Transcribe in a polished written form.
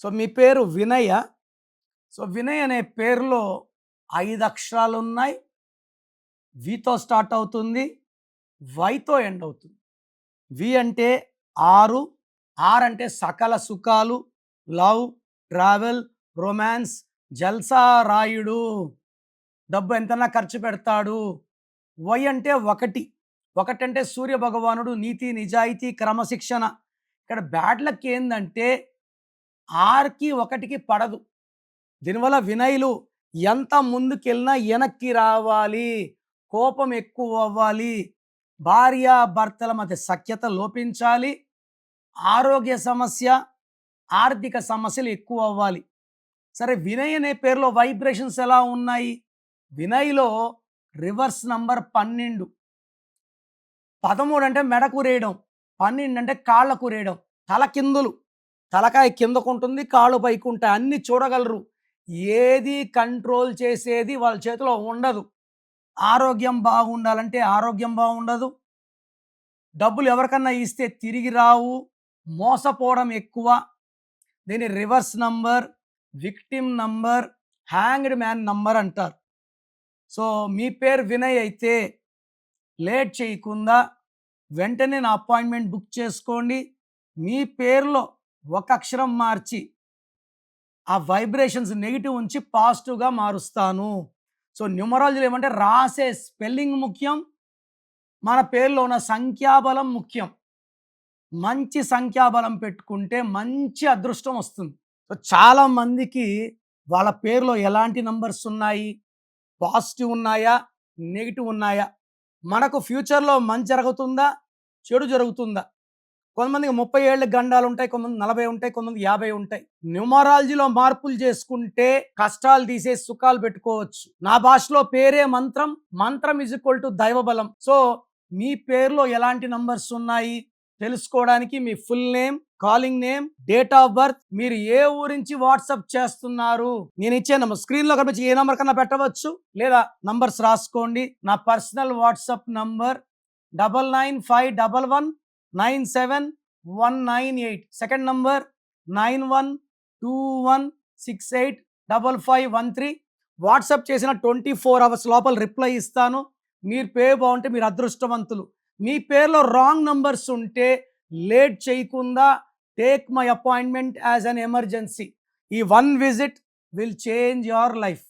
So మీ పేరు వినయ. So Vinay అనే పేరులో 5 అక్షరాలున్నాయి. వితో స్టార్ట్ అవుతుంది, వైతో ఎండ్ అవుతుంది. వి అంటే 6, ఆర్ అంటే సకల సుఖాలు, లవ్, ట్రావెల్, రొమాన్స్, జల్సా రాయుడు, డబ్బు ఎంతన్నా ఖర్చు పెడతాడు. వై అంటే 1, 1 అంటే సూర్య భగవానుడు, నీతి నిజాయితీ క్రమశిక్షణ. ఇక్కడ బ్యాడ్ లక్ ఏందంటే ఆర్కి 1కి పడదు. దీనివల్ల వినయులు ఎంత ముందుకెళ్ళినా వెనక్కి రావాలి, కోపం ఎక్కువ అవ్వాలి, భార్యాభర్తల మధ్య సఖ్యత లోపించాలి, ఆరోగ్య సమస్య, ఆర్థిక సమస్యలు ఎక్కువ అవ్వాలి. సరే, వినయ్ అనే పేరులో వైబ్రేషన్స్ ఎలా ఉన్నాయి? వినయ్లో రివర్స్ నంబర్ 12. 13 అంటే మెడకు రేయడం, 12 అంటే కాళ్ళకు రేయడం, తలకిందులు, తలకాయ కిందకుంటుంది, కాళ్ళు పైకి ఉంటాయి, అన్ని చూడగలరు. ఏది కంట్రోల్ చేసేది వాళ్ళ చేతిలో ఉండదు. ఆరోగ్యం బాగుండాలంటే ఆరోగ్యం బాగుండదు. డబ్బులు ఎవరికన్నా ఇస్తే తిరిగి రావు. మోసపోవడం ఎక్కువ. దీని reverse number, victim number, hanged man number అంటారు. సో మీ పేరు వినయ్ అయితే లేట్ చేయకుండా వెంటనే నా అపాయింట్మెంట్ బుక్ చేసుకోండి. మీ పేరులో ఒక అక్షరం మార్చి ఆ వైబ్రేషన్స్ నెగిటివ్ ఉంచి పాజిటివ్గా మారుస్తాను. సో న్యూమరాలజీలో ఏమంటే రాసే స్పెల్లింగ్ ముఖ్యం, మన పేరులో ఉన్న సంఖ్యాబలం ముఖ్యం. మంచి సంఖ్యాబలం పెట్టుకుంటే మంచి అదృష్టం వస్తుంది. సో చాలామందికి వాళ్ళ పేరులో ఎలాంటి నంబర్స్ ఉన్నాయి, పాజిటివ్ ఉన్నాయా, నెగిటివ్ ఉన్నాయా, మనకు ఫ్యూచర్లో మంచి జరుగుతుందా, చెడు జరుగుతుందా? కొంతమందికి 30 ఏళ్ళ గండాలు ఉంటాయి, కొంతమంది 40 ఉంటాయి, కొంతమంది 50 ఉంటాయి. న్యూమరాలజీలో మార్పులు చేసుకుంటే కష్టాలు తీసేసి సుఖాలు పెట్టుకోవచ్చు. నా భాషలో పేరే మంత్రం, మంత్రం ఈజ్ ఈక్వల్ టు దైవబలం. సో మీ పేరులో ఎలాంటి నంబర్స్ ఉన్నాయి తెలుసుకోవడానికి మీ full name, calling name, date of birth, మీరు ఏ ఊరించి వాట్సాప్ చేస్తున్నారు, నేను ఇచ్చే నంబర్ స్క్రీన్ లో కనిపించి ఏ నంబర్ కన్నా పెట్టవచ్చు, లేదా నంబర్స్ రాసుకోండి. నా personal WhatsApp number 9951197198. Second number 9121685513. WhatsApp చేసిన 24 hours లోపల రిప్లై ఇస్తాను. మీరు పేరు బాగుంటే మీరు అదృష్టవంతులు. మీ పేరులో రాంగ్ నంబర్స్ ఉంటే లేట్ చేయకుండా take my appointment as an emergency. ఈ 1 visit will change your life.